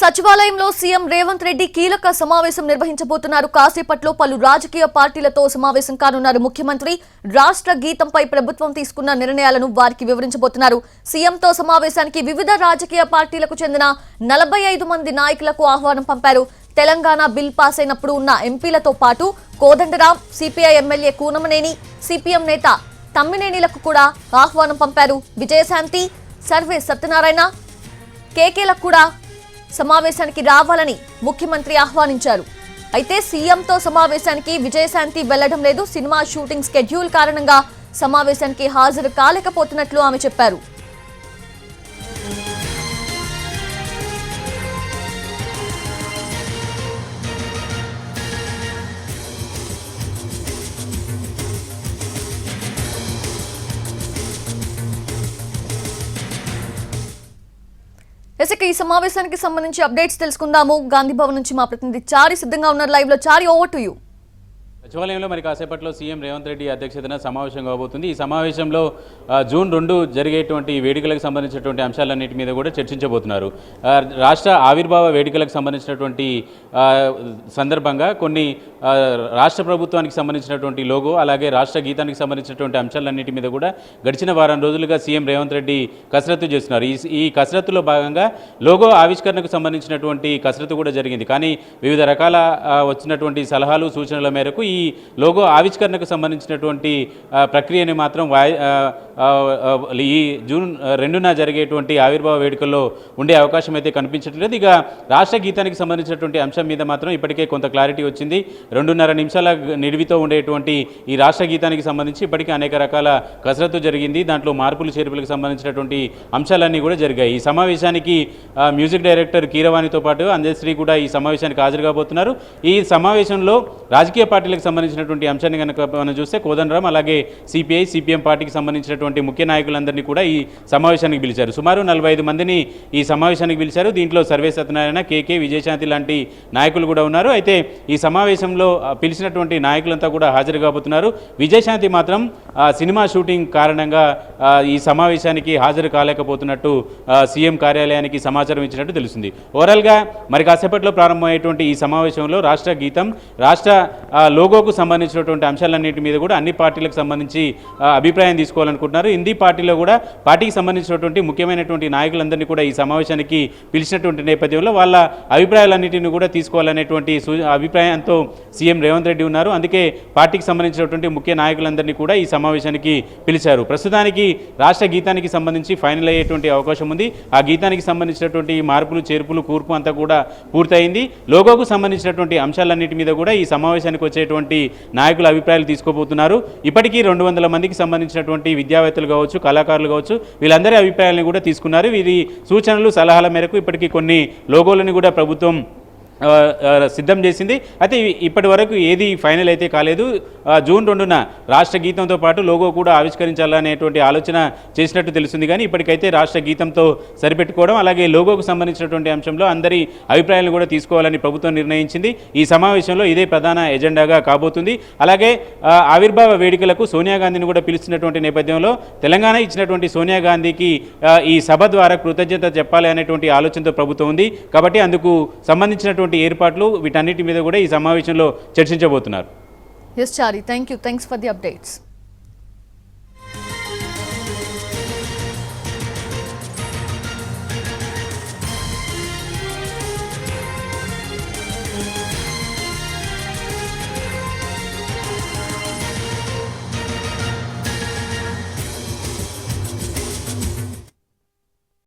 సచివాలయంలో సీఎం రేవంత్ రెడ్డి కీలక సమావేశం నిర్వహించబోతున్నారు. కాసేపట్లో పలు రాజకీయ పార్టీలతో సమావేశం కానున్నారు ముఖ్యమంత్రి. రాష్ట్ర గీతంపై ప్రభుత్వం తీసుకున్న నిర్ణయాలను వారికి వివరించబోతున్నారు. సీఎంతో సమావేశానికి వివిధ రాజకీయ పార్టీలకు చెందిన 45 మంది నాయకులకు ఆహ్వానం పంపారు. తెలంగాణ బిల్ పాస్ అయినప్పుడు ఉన్న ఎంపీలతో పాటు Kodandaram, CPI MLA Kunamneni, CPM నేత తమ్మినేనిలకు కూడా ఆహ్వానం పంపారు. విజయశాంతి, సర్వే సత్యనారాయణ, కేకేలకు కూడా సమావేశానికి రావాలని ముఖ్యమంత్రి ఆహ్వానించారు. అయితే సీఎంతో సమావేశానికి విజయశాంతి వెళ్లడం లేదు. సినిమా షూటింగ్ స్కెడ్యూల్ కారణంగా సమావేశానికి హాజరు కాలేకపోతున్నట్లు ఆమె చెప్పారు. ఈ సమావేశానికి సంబంధించి అప్డేట్స్ తెలుసుకుందాము. గాంధీ భవన్ నుంచి మా ప్రతినిధి చారి సిద్ధంగా ఉన్నారు లైవ్ లో. చారి, ఓవర్ టు యూ. సచివాలయంలో మరి కాసేపట్లో సీఎం రేవంత్ రెడ్డి అధ్యక్షతన సమావేశం కాబోతుంది. ఈ సమావేశంలో జూన్ 2 జరిగేటువంటి వేడుకలకు సంబంధించినటువంటి అంశాలన్నిటి మీద కూడా చర్చించబోతున్నారు. రాష్ట్ర ఆవిర్భావ వేడుకలకు సంబంధించినటువంటి సందర్భంగా కొన్ని రాష్ట్ర ప్రభుత్వానికి సంబంధించినటువంటి లోగో, అలాగే రాష్ట్ర గీతానికి సంబంధించినటువంటి అంశాలన్నిటి మీద కూడా గడిచిన వారం రోజులుగా సీఎం రేవంత్ రెడ్డి కసరత్తు చేస్తున్నారు. ఈ కసరత్తులో భాగంగా లోగో ఆవిష్కరణకు సంబంధించినటువంటి కసరత్తు కూడా జరిగింది. కానీ వివిధ రకాల వచ్చినటువంటి సలహాలు, సూచనల మేరకు ఈ లోగో ఆవిష్కరణకు సంబంధించినటువంటి ప్రక్రియని మాత్రం ఈ జూన్ 2న జరిగేటువంటి ఆవిర్భావ వేడుకల్లో ఉండే అవకాశం అయితే కనిపించట్లేదు. ఇక రాష్ట్ర గీతానికి సంబంధించినటువంటి అంశం మీద మాత్రం ఇప్పటికే కొంత క్లారిటీ వచ్చింది. 2.5 నిమిషాల నిడివితో ఉండేటువంటి ఈ రాష్ట్ర గీతానికి సంబంధించి ఇప్పటికే అనేక రకాల కసరత్తు జరిగింది. దాంట్లో మార్పులు చేర్పులకు సంబంధించినటువంటి అంశాలన్నీ కూడా జరిగాయి. ఈ సమావేశానికి మ్యూజిక్ డైరెక్టర్ కీరవాణితో పాటు అంజశ్రీ కూడా ఈ సమావేశానికి హాజరు కాబోతున్నారు. ఈ సమావేశంలో రాజకీయ పార్టీలకు సంబంధించినటువంటి అంశాన్ని కనుక మనం చూస్తే కోదండరాం, అలాగే సిపిఐ, సిపిఎం పార్టీకి సంబంధించినటువంటి ముఖ్య నాయకులందరినీ కూడా ఈ సమావేశానికి పిలిచారు. సుమారు 45 మందిని ఈ సమావేశానికి పిలిచారు. దీంట్లో సర్వే సత్యనారాయణ, కేకే, విజయశాంతి లాంటి నాయకులు కూడా ఉన్నారు. అయితే ఈ సమావేశంలో పిలిచినటువంటి నాయకులంతా కూడా హాజరు కాబోతున్నారు. విజయశాంతి మాత్రం సినిమా షూటింగ్ కారణంగా ఈ సమావేశానికి హాజరు కాలేకపోతున్నట్టు సీఎం కార్యాలయానికి సమాచారం ఇచ్చినట్టు తెలుస్తుంది. ఓవరాల్గా మరి కాసేపట్లో ప్రారంభమయ్యేటువంటి ఈ సమావేశంలో రాష్ట్ర గీతం, రాష్ట్ర లోగోకు సంబంధించినటువంటి అంశాలన్నింటి మీద కూడా అన్ని పార్టీలకు సంబంధించి అభిప్రాయం తీసుకోవాలనుకుంటున్నారు. హిందీ పార్టీలో కూడా పార్టీకి సంబంధించినటువంటి ముఖ్యమైనటువంటి నాయకులందరినీ కూడా ఈ సమావేశానికి పిలిచినటువంటి నేపథ్యంలో వాళ్ళ అభిప్రాయాలన్నింటినీ కూడా తీసుకోవాలనేటువంటి అభిప్రాయంతో సీఎం రేవంత్ రెడ్డి ఉన్నారు. అందుకే పార్టీకి సంబంధించినటువంటి ముఖ్య నాయకులందరినీ కూడా ఈ సమావేశానికి పిలిచారు. ప్రస్తుతానికి రాష్ట్ర గీతానికి సంబంధించి ఫైనల్ అయ్యేటువంటి అవకాశం ఉంది. ఆ గీతానికి సంబంధించినటువంటి మార్పులు, చేర్పులు, కూర్పు అంతా కూడా పూర్తయింది. లోగోకు సంబంధించినటువంటి అంశాలన్నింటి మీద కూడా ఈ సమావేశానికి వచ్చేటువంటి నాయకుల అభిప్రాయాలు తీసుకోబోతున్నారు. ఇప్పటికీ 200 మందికి సంబంధించినటువంటి విద్యావేత్తలు కావచ్చు, కళాకారులు కావచ్చు, వీళ్ళందరి అభిప్రాయాలను కూడా తీసుకున్నారు. వీరి సూచనలు, సలహాల మేరకు ఇప్పటికీ కొన్ని లోగోలను కూడా ప్రభుత్వం సిద్ధం చేసింది. అయితే ఇప్పటి వరకు ఏది ఫైనల్ అయితే కాలేదు. జూన్ 2న రాష్ట్ర గీతంతో పాటు లోగో కూడా ఆవిష్కరించాలనేటువంటి ఆలోచన చేసినట్టు తెలుస్తుంది. కానీ ఇప్పటికైతే రాష్ట్ర గీతంతో సరిపెట్టుకోవడం, అలాగే లోగోకు సంబంధించినటువంటి అంశంలో అందరి అభిప్రాయాలను కూడా తీసుకోవాలని ప్రభుత్వం నిర్ణయించింది. ఈ సమావేశంలో ఇదే ప్రధాన ఎజెండాగా కాబోతుంది. అలాగే ఆవిర్భావ వేడుకలకు సోనియా గాంధీని కూడా పిలుస్తున్నటువంటి నేపథ్యంలో తెలంగాణ ఇచ్చినటువంటి సోనియా గాంధీకి ఈ సభ ద్వారా కృతజ్ఞత చెప్పాలి అనేటువంటి ఆలోచనతో ప్రభుత్వం ఉంది. కాబట్టి అందుకు సంబంధించినటువంటి ఏర్పాట్లు వీటన్నిటి మీద కూడా ఈ సమావేశంలో చర్చించబోతున్నారు. Yes, Chari, thank you. Thanks for the updates.